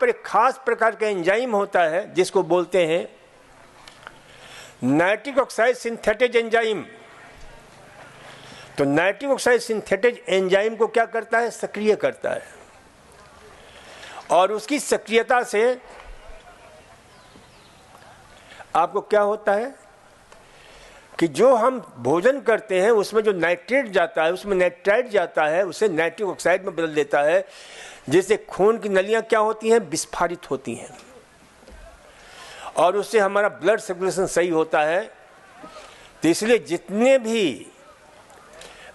पर एक खास प्रकार का एंजाइम होता है जिसको बोलते हैं नाइट्रिक ऑक्साइड सिंथेटेज एंजाइम। तो नाइट्रिक ऑक्साइड सिंथेटेज एंजाइम को क्या करता है? सक्रिय करता है। और उसकी सक्रियता से आपको क्या होता है कि जो हम भोजन करते हैं उसमें जो नाइट्रेट जाता है, उसमें नाइट्राइट जाता है, उसे नाइट्रिक ऑक्साइड में बदल देता है, जिससे खून की नलियां क्या होती हैं? विस्फारित होती हैं, और उससे हमारा ब्लड सर्कुलेशन सही होता है। तो इसलिए जितने भी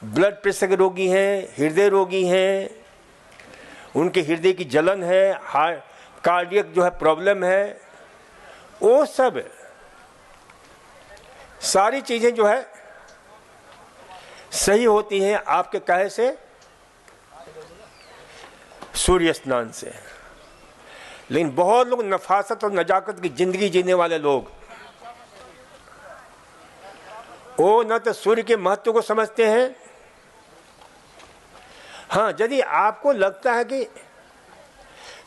ब्लड प्रेशर के रोगी हैं, हृदय रोगी हैं, उनके हृदय की जलन है, हार्ट कार्डियक जो है प्रॉब्लम है, वो सब सारी चीजें जो है सही होती हैं आपके कहे से? सूर्य स्नान से। लेकिन बहुत लोग नफासत और नजाकत की जिंदगी जीने वाले लोग, वो न तो सूर्य के महत्व को समझते हैं। हाँ, यदि आपको लगता है कि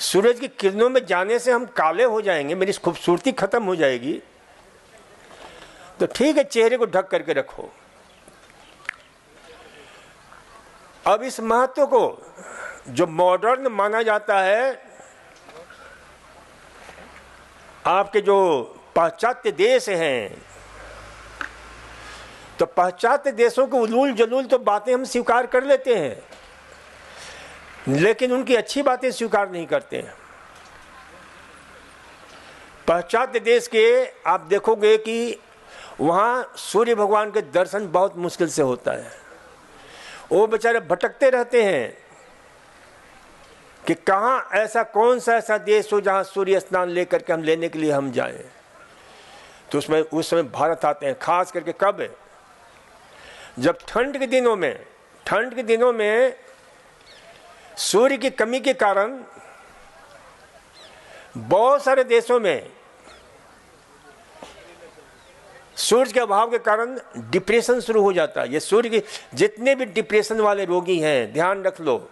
सूरज की किरणों में जाने से हम काले हो जाएंगे, मेरी खूबसूरती खत्म हो जाएगी, तो ठीक है, चेहरे को ढक करके रखो। अब इस महत्व को जो मॉडर्न माना जाता है, आपके जो पाश्चात्य देश हैं, तो पाश्चात्य देशों के उलूल जलूल तो बातें हम स्वीकार कर लेते हैं, लेकिन उनकी अच्छी बातें स्वीकार नहीं करते हैं। पाश्चात्य देश के आप देखोगे कि वहाँ सूर्य भगवान के दर्शन बहुत मुश्किल से होता है। वो बेचारे भटकते रहते हैं कि कहाँ ऐसा कौन सा ऐसा देश हो जहाँ सूर्य स्नान लेकर के हम लेने के लिए हम जाएं। तो उसमें उस समय भारत आते हैं, खास करके कब? जब ठंड के दिनों में सूर्य की कमी के कारण बहुत सारे देशों में सूर्य के अभाव के कारण डिप्रेशन शुरू हो जाता है। ये सूर्य के जितने भी डिप्रेशन वाले रोगी हैं, ध्यान रख लो,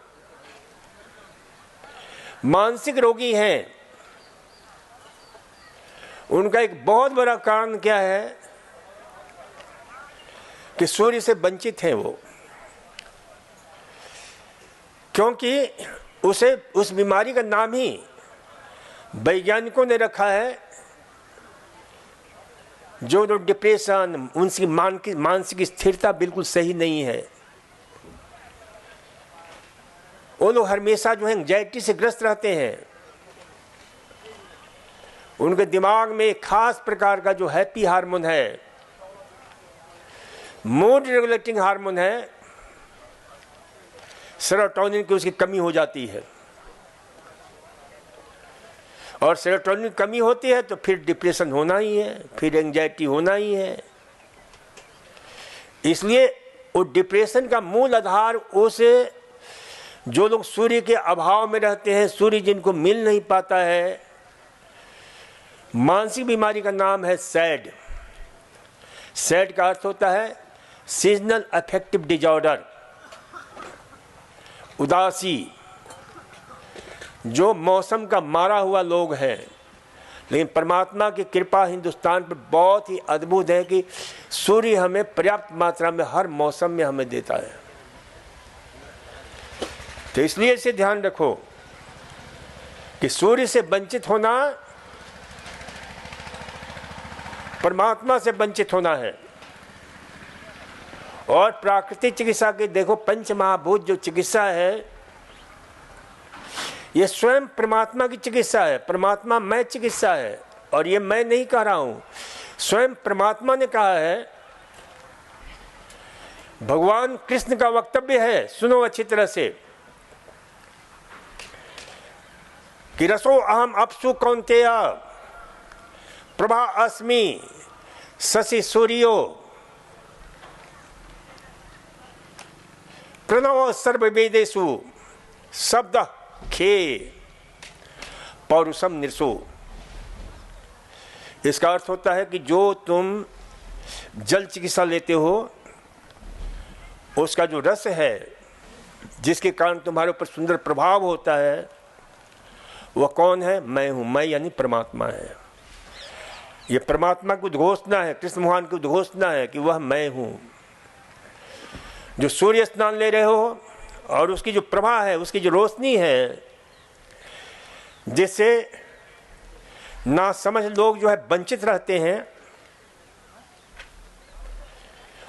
मानसिक रोगी हैं, उनका एक बहुत बड़ा कारण क्या है कि सूर्य से वंचित हैं वो, क्योंकि उसे उस बीमारी का नाम ही वैज्ञानिकों ने रखा है, जो डिप्रेशन, उनकी मानसिक स्थिरता बिल्कुल सही नहीं है। वो लोग हमेशा जो है एंजाइटी से ग्रस्त रहते हैं। उनके दिमाग में एक खास प्रकार का जो हैप्पी हार्मोन है, मूड रेगुलेटिंग हार्मोन है, सेरोटोनिन की उसकी कमी हो जाती है, और सेरोटोनिन की कमी होती है तो फिर डिप्रेशन होना ही है, फिर एंजाइटी होना ही है। इसलिए वो डिप्रेशन का मूल आधार उसे जो लोग सूर्य के अभाव में रहते हैं, सूर्य जिनको मिल नहीं पाता है, मानसिक बीमारी का नाम है सैड। सैड का अर्थ होता है सीजनल अफेक्टिव डिजॉर्डर, उदासी। जो मौसम का मारा हुआ लोग हैं, लेकिन परमात्मा की कृपा हिंदुस्तान पर बहुत ही अद्भुत है कि सूर्य हमें पर्याप्त मात्रा में हर मौसम में हमें देता है। तो इसलिए इसे ध्यान रखो कि सूर्य से वंचित होना परमात्मा से वंचित होना है। और प्राकृतिक चिकित्सा की देखो, पंच महाभूत जो चिकित्सा है, ये स्वयं परमात्मा की चिकित्सा है, परमात्मा मैं चिकित्सा है। और ये मैं नहीं कह रहा हूं, स्वयं परमात्मा ने कहा है। भगवान कृष्ण का वक्तव्य है, सुनो अच्छी तरह से, कि रसो अहम अपसु कौन्तेय प्रभा अस्मि शशि सूर्यो प्रणव सर्ववेदेषु शब्द खे पौरुषम निरसो। इसका अर्थ होता है कि जो तुम जल चिकित्सा लेते हो, उसका जो रस है, जिसके कारण तुम्हारे ऊपर सुंदर प्रभाव होता है, वह कौन है? मैं हूं। मैं यानी परमात्मा है। ये परमात्मा की उद्घोषणा है, कृष्ण भगवान की उद्घोषणा है कि वह मैं हूं। जो सूर्य स्नान ले रहे हो और उसकी जो प्रभा है, उसकी जो रोशनी है, जिससे ना समझ लोग जो है वंचित रहते हैं,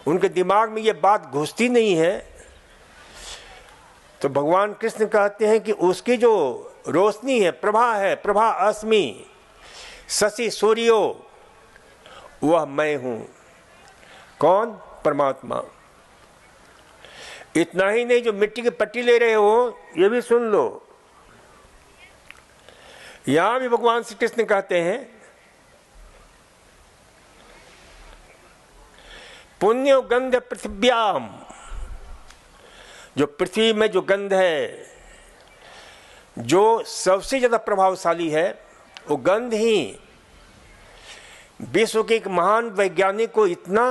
उनके दिमाग में ये बात घुसती नहीं है, तो भगवान कृष्ण कहते हैं कि उसकी जो रोशनी है, प्रभा है, प्रभा अस्मि शशि सूर्यो, वह मैं हूं। कौन? परमात्मा। इतना ही नहीं, जो मिट्टी की पट्टी ले रहे हो ये भी सुन लो। यहां भी भगवान श्री कृष्ण कहते हैं पुण्यो गंध पृथ्व्याम, जो पृथ्वी में जो गंध है, जो सबसे ज्यादा प्रभावशाली है, वो गंध ही विश्व के एक महान वैज्ञानिक को इतना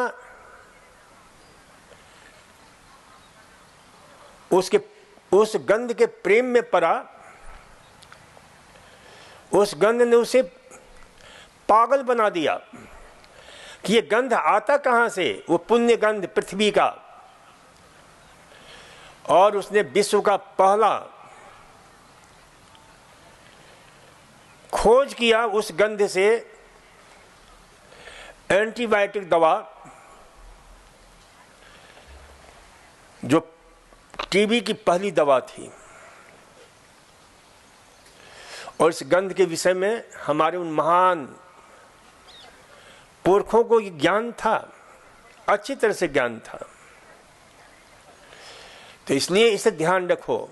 उस गंध के प्रेम में पड़ा, उस गंध ने उसे पागल बना दिया कि ये गंध आता कहां से? वो पुण्य गंध पृथ्वी का। और उसने विश्व का पहला खोज किया उस गंध से एंटीबायोटिक दवा, जो टीबी की पहली दवा थी। और इस गंध के विषय में हमारे उन महान पुरखों को ज्ञान था, अच्छी तरह से ज्ञान था। तो इसलिए इसे ध्यान रखो।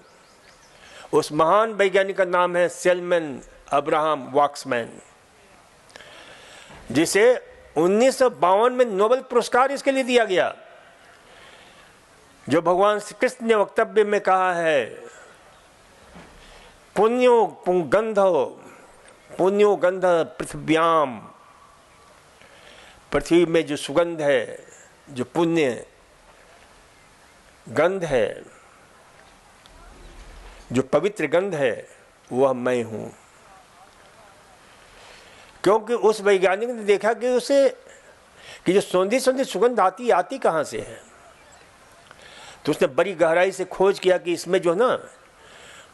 उस महान वैज्ञानिक का नाम है सेलमन अब्राहम वॉक्समैन, जिसे 1952 में नोबेल पुरस्कार इसके लिए दिया गया। जो भगवान श्री कृष्ण ने वक्तव्य में कहा है, पुण्यो गंध पृथ्व्याम, पृथ्वी में जो सुगंध है, जो पुण्य गंध है, जो पवित्र गंध है, वह मैं हूं। क्योंकि उस वैज्ञानिक ने देखा कि उसे कि जो सौंधी सुगंध आती कहां से है, तो उसने बड़ी गहराई से खोज किया कि इसमें जो ना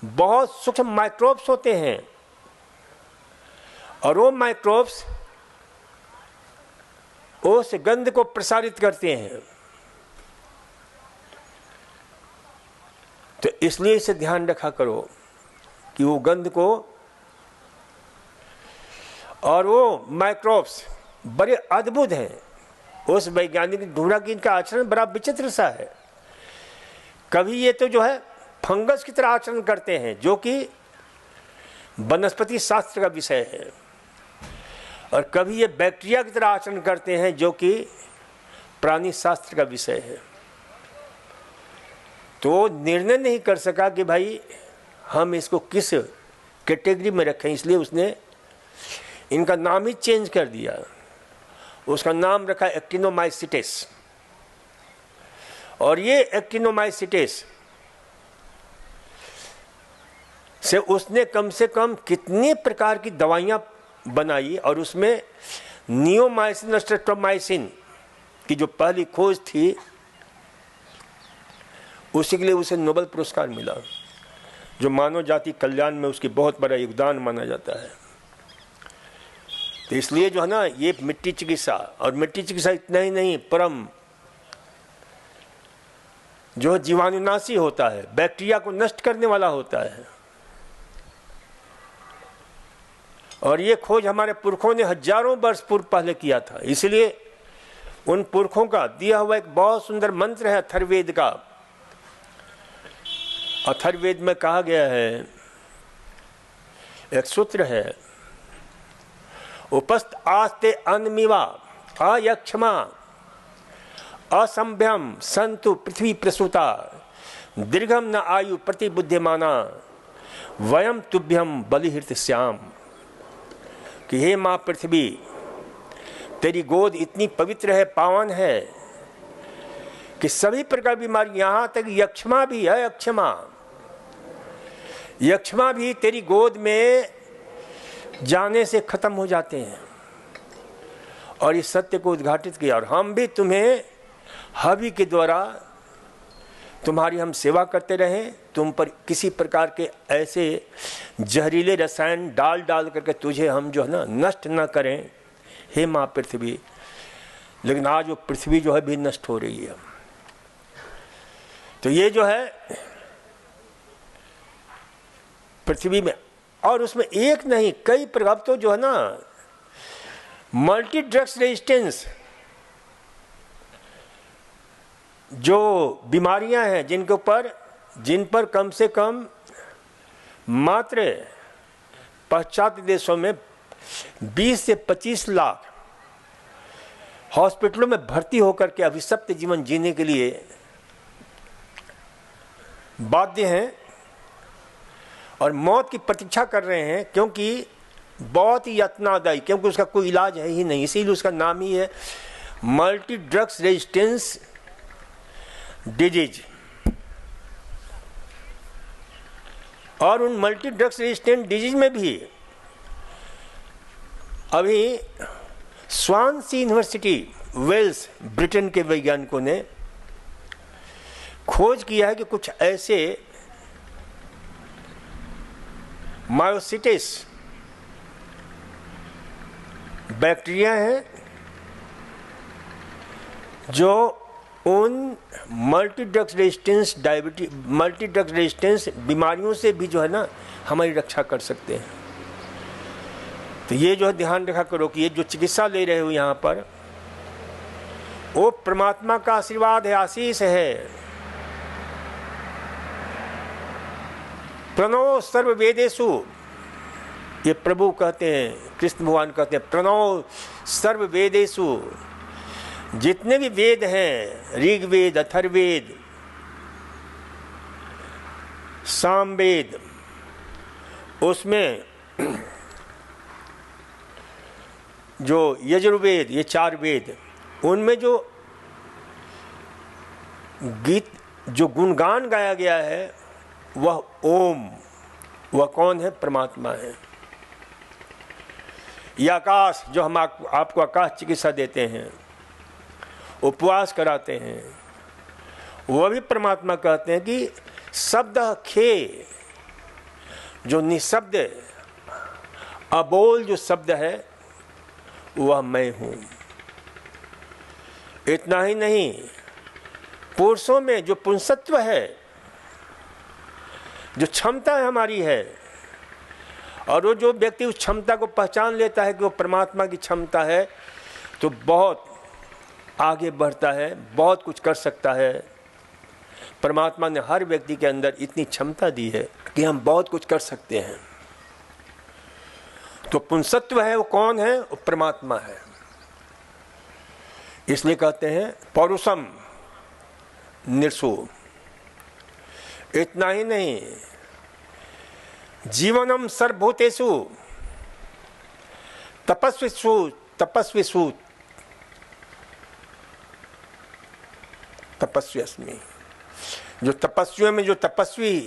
बहुत सूक्ष्म माइक्रोब्स होते हैं, और वो माइक्रोब्स उस गंध को प्रसारित करते हैं। तो इसलिए इसे ध्यान रखा करो कि वो गंध को, और वो माइक्रोब्स बड़े अद्भुत हैं। उस वैज्ञानिक ने ढूंढा कि इनका आचरण बड़ा विचित्र सा है। कभी ये तो जो है फंगस की तरह आचरण करते हैं, जो कि वनस्पति शास्त्र का विषय है, और कभी ये बैक्टीरिया की तरह आचरण करते हैं, जो कि प्राणी शास्त्र का विषय है। तो निर्णय नहीं कर सका कि भाई हम इसको किस कैटेगरी में रखें, इसलिए उसने इनका नाम ही चेंज कर दिया। उसका नाम रखा एक्टिनोमाइसिटिस। और ये एक्टिनोमाइसिटिस से उसने कम से कम कितने प्रकार की दवाइयां बनाई, और उसमें नियोमाइसिन और स्ट्रेप्टोमाइसिन की जो पहली खोज थी, उसी के लिए उसे नोबेल पुरस्कार मिला, जो मानव जाति कल्याण में उसकी बहुत बड़ा योगदान माना जाता है। तो इसलिए जो है ना, ये मिट्टी चिकित्सा, और मिट्टी चिकित्सा इतना ही नहीं, परम जो जीवाणुनाशी होता है, बैक्टीरिया को नष्ट करने वाला होता है। और ये खोज हमारे पुरखों ने हजारों वर्ष पूर्व पहले किया था। इसलिए उन पुरखों का दिया हुआ एक बहुत सुंदर मंत्र है अथर्ववेद का। अथर्ववेद में कहा गया है, एक सूत्र है, उपस्थ आस्ते अन्मिवा अयक्षमा असंभ्यम संतु पृथ्वी प्रसूता दीर्घम न आयु प्रतिबुद्धिमाना वयम तुभ्यम बलिहृत श्याम। कि हे माँ पृथ्वी, तेरी गोद इतनी पवित्र है, पावन है, कि सभी प्रकार की बीमारी, यहां तक यक्षमा भी है, यक्षमा भी तेरी गोद में जाने से खत्म हो जाते हैं। और इस सत्य को उद्घाटित किया, और हम भी तुम्हें हवि के द्वारा तुम्हारी हम सेवा करते रहें, तुम पर किसी प्रकार के ऐसे जहरीले रसायन डाल डाल करके तुझे हम जो है ना नष्ट ना करें, हे माँ पृथ्वी। लेकिन आज वो पृथ्वी जो है भी नष्ट हो रही है। तो ये जो है पृथ्वी में, और उसमें एक नहीं कई प्रभाव, तो जो है ना मल्टी ड्रग्स रेजिस्टेंस जो बीमारियां हैं जिन पर कम से कम मात्र पाश्चात्य देशों में 20 से 25 लाख हॉस्पिटलों में भर्ती होकर के अभिशप्त जीवन जीने के लिए बाध्य हैं और मौत की प्रतीक्षा कर रहे हैं, क्योंकि बहुत ही यातनादायी, क्योंकि उसका कोई इलाज है ही नहीं। इसीलिए उसका नाम ही है मल्टी ड्रग्स रेजिस्टेंस डिजीज। और उन मल्टी ड्रग्स रेजिस्टेंट डिजीज में भी अभी स्वानसी यूनिवर्सिटी वेल्स ब्रिटेन के वैज्ञानिकों ने खोज किया है कि कुछ ऐसे मायोसिटिस बैक्टीरिया हैं जो उन मल्टी ड्रग्स रेजिस्टेंस बीमारियों से भी जो है ना हमारी रक्षा कर सकते हैं। तो ये जो है ध्यान रखा करो कि ये जो चिकित्सा ले रहे हो यहाँ पर, वो परमात्मा का आशीर्वाद है, आशीष है। प्रणव सर्व वेदेषु, ये प्रभु कहते हैं, कृष्ण भगवान कहते हैं प्रणव सर्व वेदेषु। जितने भी वेद हैं, ऋग्वेद, अथर्ववेद, सामवेद, उसमें जो यजुर्वेद, ये 4 वेद, उनमें जो गीत जो गुणगान गाया गया है वह ओम, वह कौन है? परमात्मा है। यह आकाश जो हम आपको आकाश चिकित्सा देते हैं, उपवास कराते हैं, वह भी परमात्मा कहते हैं कि शब्द खे, जो निशब्द अबोल जो शब्द है वह मैं हूं। इतना ही नहीं, पुरुषों में जो पुंसत्व है, जो क्षमता है हमारी है, और वो जो व्यक्ति उस क्षमता को पहचान लेता है कि वो परमात्मा की क्षमता है, तो बहुत आगे बढ़ता है, बहुत कुछ कर सकता है। परमात्मा ने हर व्यक्ति के अंदर इतनी क्षमता दी है कि हम बहुत कुछ कर सकते हैं। तो पुंसत्व है वो कौन है? वो परमात्मा है। इसलिए कहते हैं पौरुषम निर्सु। इतना ही नहीं, जीवनम सर्वभूतेषु तपस्विषु तपस्वी अस्मि। जो तपस्वियों में जो तपस्वी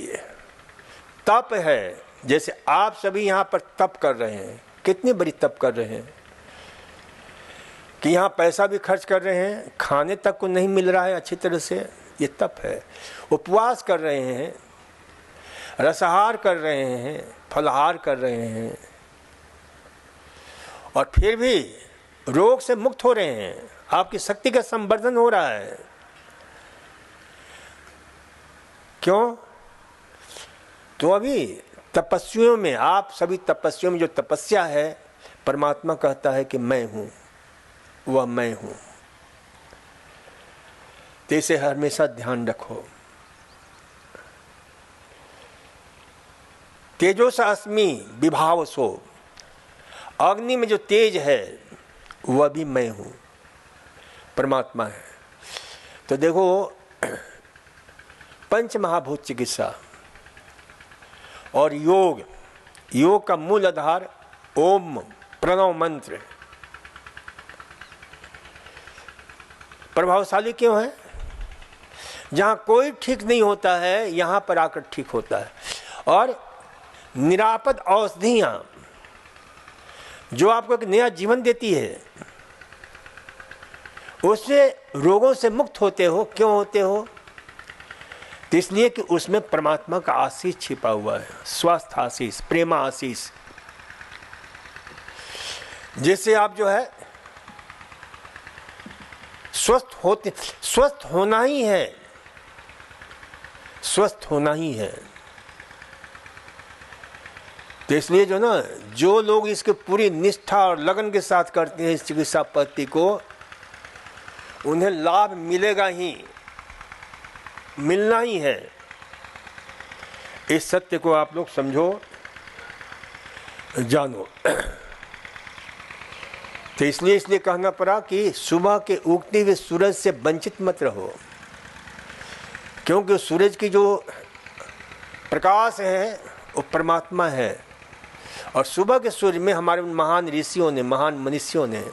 तप है, जैसे आप सभी यहाँ पर तप कर रहे हैं, कितनी बड़ी तप कर रहे हैं कि यहाँ पैसा भी खर्च कर रहे हैं, खाने तक को नहीं मिल रहा है अच्छी तरह से, ये तप है। उपवास कर रहे हैं, रसाहार कर रहे हैं, फलाहार कर रहे हैं, और फिर भी रोग से मुक्त हो रहे हैं। आपकी शक्ति का संवर्धन हो रहा है। क्यों? तो अभी तपस्वियों में, आप सभी तपस्वियों में जो तपस्या है, परमात्मा कहता है कि मैं हूं, वह मैं हूं। तो इसे हमेशा ध्यान रखो। तेजोस अस्मि विभाव सो, अग्नि में जो तेज है वह भी मैं हूं, परमात्मा है। तो देखो, पंच महाभूत चिकित्सा और योग का मूल आधार ओम प्रणव मंत्र प्रभावशाली क्यों है? जहां कोई ठीक नहीं होता है, यहां पर आकर ठीक होता है। और निरापद औषधियां जो आपको एक नया जीवन देती है, उससे रोगों से मुक्त होते हो। क्यों होते हो? तो इसलिए कि उसमें परमात्मा का आशीष छिपा हुआ है, स्वास्थ्य आशीष, प्रेमा आशीष, जिससे आप जो है स्वस्थ होना ही है, स्वस्थ होना ही है। तो इसलिए जो ना, जो लोग इसके पूरी निष्ठा और लगन के साथ करते हैं इस चिकित्सा पद्धति को, उन्हें लाभ मिलेगा ही, मिलना ही है। इस सत्य को आप लोग समझो, जानो। तो इसलिए कहना पड़ा कि सुबह के उगते हुए सूरज से वंचित मत रहो, क्योंकि सूरज की जो प्रकाश है वो परमात्मा है। और सुबह के सूर्य में हमारे महान ऋषियों ने, महान मनुष्यों ने,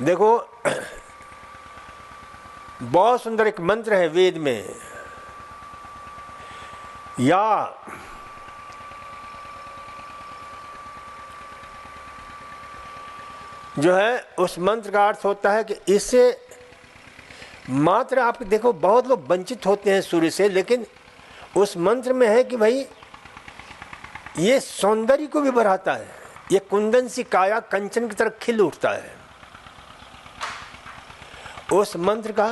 देखो बहुत सुंदर एक मंत्र है वेद में, या जो है उस मंत्र का अर्थ होता है कि इससे मात्र आप देखो बहुत लोग वंचित होते हैं सूर्य से, लेकिन उस मंत्र में है कि भाई ये सौंदर्य को भी बढ़ाता है, ये कुंदन सी काया कंचन की तरह खिल उठता है। उस मंत्र का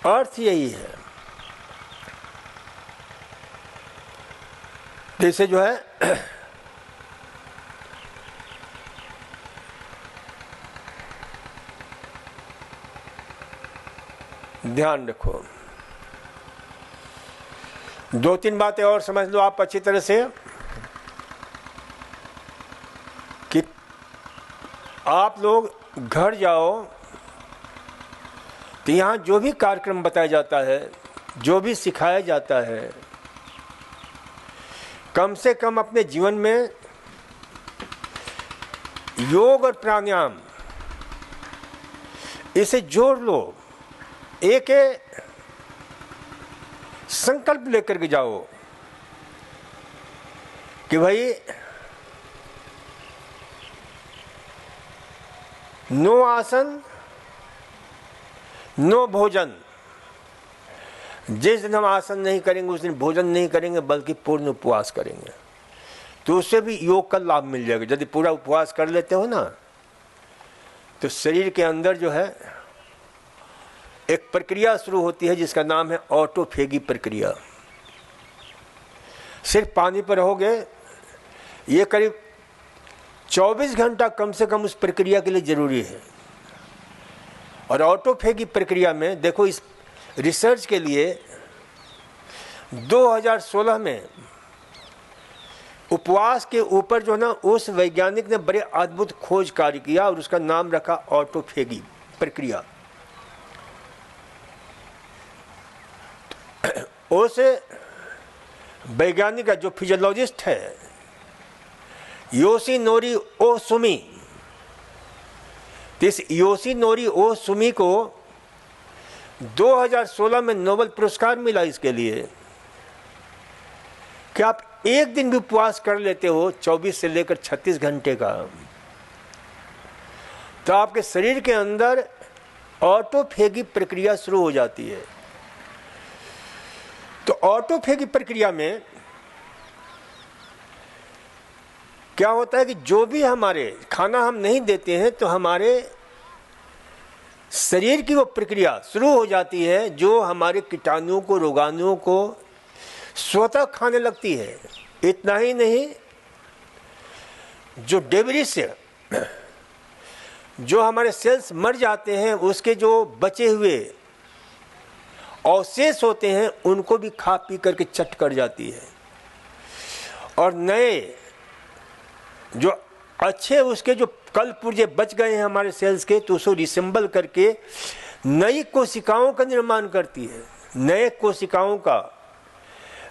अर्थ यही है। जैसे जो है ध्यान रखो, दो तीन बातें और समझ लो आप अच्छी तरह से, कि आप लोग घर जाओ तो यहाँ जो भी कार्यक्रम बताया जाता है, जो भी सिखाया जाता है, कम से कम अपने जीवन में योग और प्राणायाम इसे जोड़ लो। एक संकल्प लेकर के जाओ कि भाई नो आसन, नो भोजन। जिस दिन हम आसन नहीं करेंगे उस दिन भोजन नहीं करेंगे, बल्कि पूर्ण उपवास करेंगे, तो उससे भी योग का लाभ मिल जाएगा। यदि पूरा उपवास कर लेते हो ना, तो शरीर के अंदर जो है एक प्रक्रिया शुरू होती है जिसका नाम है ऑटोफेगी प्रक्रिया। सिर्फ पानी पर रहोगे, ये करीब 24 घंटा कम से कम उस प्रक्रिया के लिए जरूरी है। और ऑटोफेगी प्रक्रिया में देखो, इस रिसर्च के लिए 2016 में उपवास के ऊपर जो ना उस वैज्ञानिक ने बड़े अद्भुत खोज कार्य किया और उसका नाम रखा ऑटोफेगी प्रक्रिया। उस वैज्ञानिक का जो फिजियोलॉजिस्ट है योशिनोरी ओसुमी, इस योशिनोरी ओसुमी को 2016 में नोबेल पुरस्कार मिला इसके लिए कि आप एक दिन भी उपवास कर लेते हो 24 से लेकर 36 घंटे का, तो आपके शरीर के अंदर ऑटोफेगी प्रक्रिया शुरू हो जाती है। तो ऑटोफेगी प्रक्रिया में क्या होता है कि जो भी हमारे खाना हम नहीं देते हैं तो हमारे शरीर की वो प्रक्रिया शुरू हो जाती है जो हमारे कीटाणुओं को, रोगाणुओं को स्वतः खाने लगती है। इतना ही नहीं, जो डेब्रिस से जो हमारे सेल्स मर जाते हैं उसके जो बचे हुए अवशेष होते हैं उनको भी खा पी करके चट कर जाती है। और नए जो अच्छे उसके जो कल पुर्जे बच गए हैं हमारे सेल्स के, तो उसको रिसेंबल करके नई कोशिकाओं का निर्माण करती है। नए कोशिकाओं का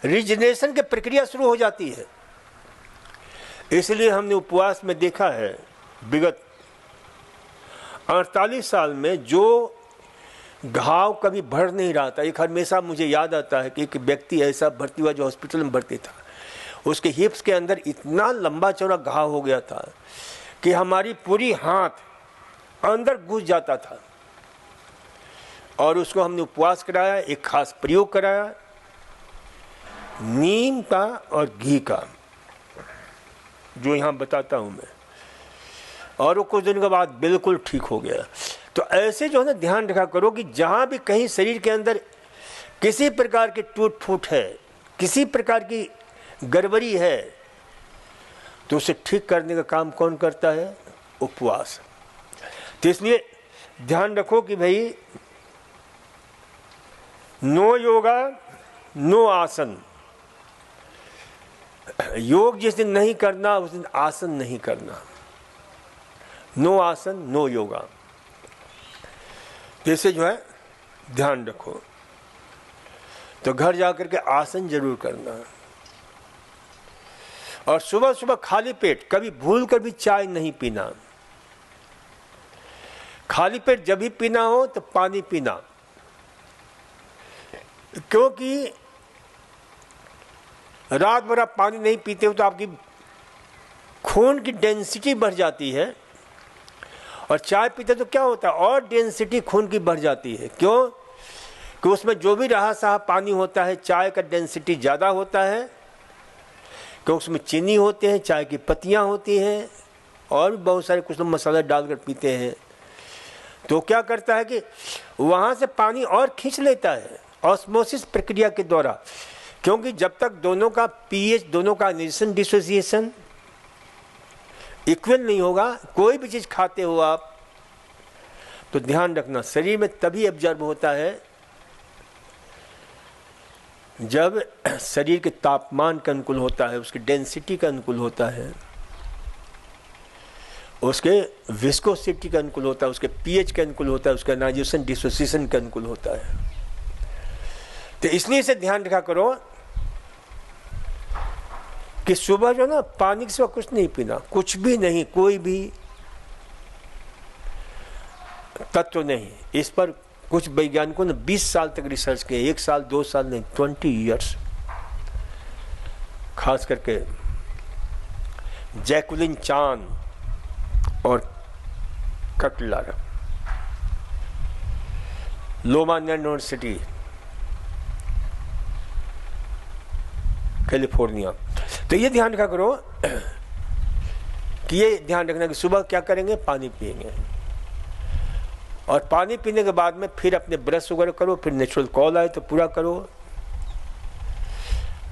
रिजनरेशन की प्रक्रिया शुरू हो जाती है। इसलिए हमने उपवास में देखा है विगत 48 साल में जो घाव कभी भर नहीं रहा था। एक हमेशा मुझे याद आता है कि एक व्यक्ति ऐसा भर्ती हुआ जो हॉस्पिटल में भर्ती था, उसके हिप्स के अंदर इतना लंबा चौड़ा घाव हो गया था कि हमारी पूरी हाथ अंदर घुस जाता था। और उसको हमने उपवास कराया, एक खास प्रयोग कराया नीम का और घी का, जो यहाँ बताता हूँ मैं, और वो कुछ दिन के बाद बिल्कुल ठीक हो गया। तो ऐसे जो है ना ध्यान रखा करो कि जहाँ भी कहीं शरीर के अंदर किसी प्रकार की टूट फूट है, किसी प्रकार की गड़बड़ी है, तो उसे ठीक करने का काम कौन करता है? उपवास। तो इसलिए ध्यान रखो कि भाई नो योगा नो आसन। योग जिस दिन नहीं करना उस दिन आसन नहीं करना। नो आसन नो योगा। जैसे जो है ध्यान रखो। तो घर जाकर के आसन जरूर करना। और सुबह सुबह खाली पेट कभी भूल कर भी चाय नहीं पीना। खाली पेट जब भी पीना हो तो पानी पीना, क्योंकि रात भर आप पानी नहीं पीते हो तो आपकी खून की डेंसिटी बढ़ जाती है, और चाय पीते तो क्या होता है और डेंसिटी खून की बढ़ जाती है। क्यों? कि उसमें जो भी रहा सहा पानी होता है, चाय का डेंसिटी ज़्यादा होता है, क्योंकि उसमें चीनी होते हैं, चाय की पत्तियां होती हैं, और भी बहुत सारे कुछ लोग मसाला डालकर पीते हैं। तो क्या करता है कि वहाँ से पानी और खींच लेता है ऑस्मोसिस प्रक्रिया के द्वारा, क्योंकि जब तक दोनों का पीएच, दोनों का एडिशन डिसोसिएशन इक्वल नहीं होगा, कोई भी चीज़ खाते हो आप, तो ध्यान रखना शरीर में तभी एब्जॉर्ब होता है जब शरीर के तापमान के अनुकूल होता है, उसकी डेंसिटी का अनुकूल होता है, उसके विस्कोसिटी के अनुकूल होता है, उसके पीएच के अनुकूल होता है, उसका एनाइजेशन डिसोसिएशन के अनुकूल होता है। तो इसलिए इसे ध्यान रखा करो कि सुबह जो ना पानी के सिवा कुछ नहीं पीना, कुछ भी नहीं, कोई भी तत्व नहीं। इस पर कुछ वैज्ञानिकों ने 20 साल तक रिसर्च किए, 1 साल 2 साल नहीं, 20 ईयर्स। खास करके जैकुलिन चान और कटलर, लोमा यूनिवर्सिटी कैलिफोर्निया। तो ये ध्यान रखा करो कि ये ध्यान रखना कि सुबह क्या करेंगे? पानी पिएंगे, और पानी पीने के बाद में फिर अपने ब्रश वगैरह करो, फिर नेचुरल कॉल आए तो पूरा करो,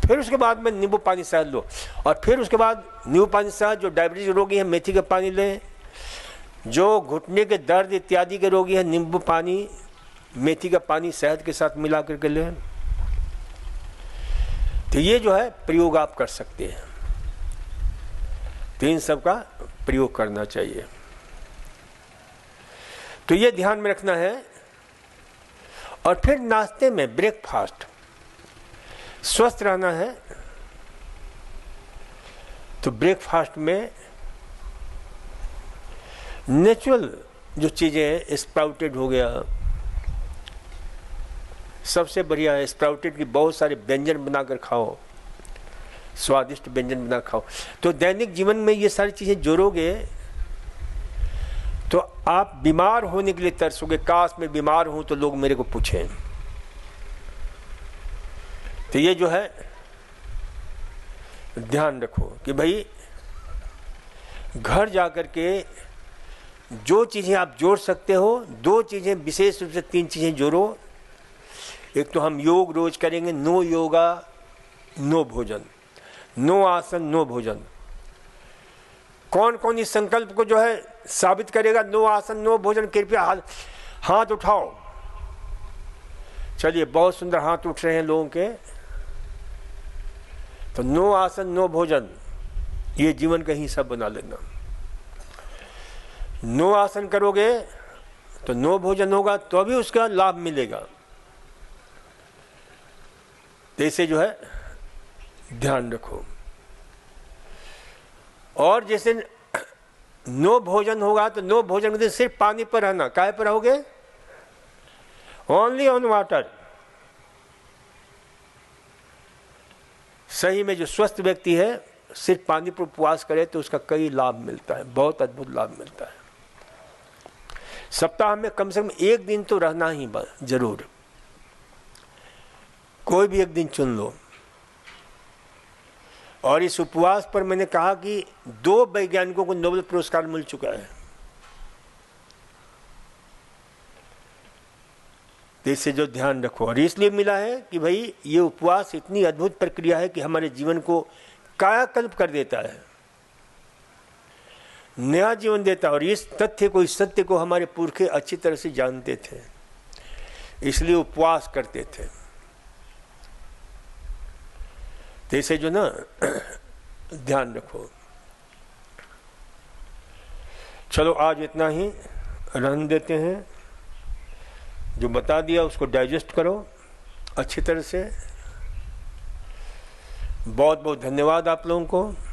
फिर उसके बाद में नींबू पानी शहद लो, और फिर उसके बाद नींबू पानी शहद, जो डायबिटीज रोगी हैं मेथी का पानी लें, जो घुटने के दर्द इत्यादि के रोगी हैं नींबू पानी मेथी का पानी शहद के साथ मिला करके लें। तो ये जो है प्रयोग आप कर सकते हैं। तो इन सब का प्रयोग करना चाहिए। तो ये ध्यान में रखना है। और फिर नाश्ते में ब्रेकफास्ट, स्वस्थ रहना है तो ब्रेकफास्ट में नेचुरल जो चीज़ें हैं, स्प्राउटेड हो गया, सबसे बढ़िया है स्प्राउटेड की बहुत सारे व्यंजन बनाकर खाओ, स्वादिष्ट व्यंजन बना खाओ। तो दैनिक जीवन में ये सारी चीज़ें जोड़ोगे तो आप बीमार होने के लिए तरसोगे, काश मैं बीमार हूं तो लोग मेरे को पूछें। तो ये जो है ध्यान रखो कि भाई घर जाकर के जो चीज़ें आप जोड़ सकते हो, 2 चीज़ें विशेष रूप से 3 चीज़ें जोड़ो। एक तो हम योग रोज करेंगे, नो योगा नो भोजन, नो आसन नो भोजन। कौन कौन इस संकल्प को जो है साबित करेगा? नो आसन नो भोजन, कृपया हाथ उठाओ। चलिए, बहुत सुंदर हाथ उठ रहे हैं लोगों के। तो नो आसन नो भोजन ये जीवन का हिस्सा बना लेना। नो आसन करोगे तो नो भोजन होगा, तो भी उसका लाभ मिलेगा। तो इसे जो है ध्यान रखो। और जैसे नो भोजन होगा तो नो भोजन के सिर्फ पानी पर रहना। काहे पर रहोगे? Only on water. सही में जो स्वस्थ व्यक्ति है सिर्फ पानी पर उपवास करे तो उसका कई लाभ मिलता है, बहुत अद्भुत लाभ मिलता है। सप्ताह में कम से कम एक दिन तो रहना ही जरूर, कोई भी एक दिन चुन लो। और इस उपवास पर मैंने कहा कि 2 वैज्ञानिकों को नोबेल पुरस्कार मिल चुका है। तो इससे जो ध्यान रखो, और इसलिए मिला है कि भाई ये उपवास इतनी अद्भुत प्रक्रिया है कि हमारे जीवन को कायाकल्प कर देता है, नया जीवन देता है। और इस तथ्य को, इस सत्य को हमारे पुरखे अच्छी तरह से जानते थे, इसलिए उपवास करते थे। तो इसे जो ना ध्यान रखो। चलो आज इतना ही रहने देते हैं। जो बता दिया उसको डाइजेस्ट करो अच्छी तरह से। बहुत बहुत धन्यवाद आप लोगों को।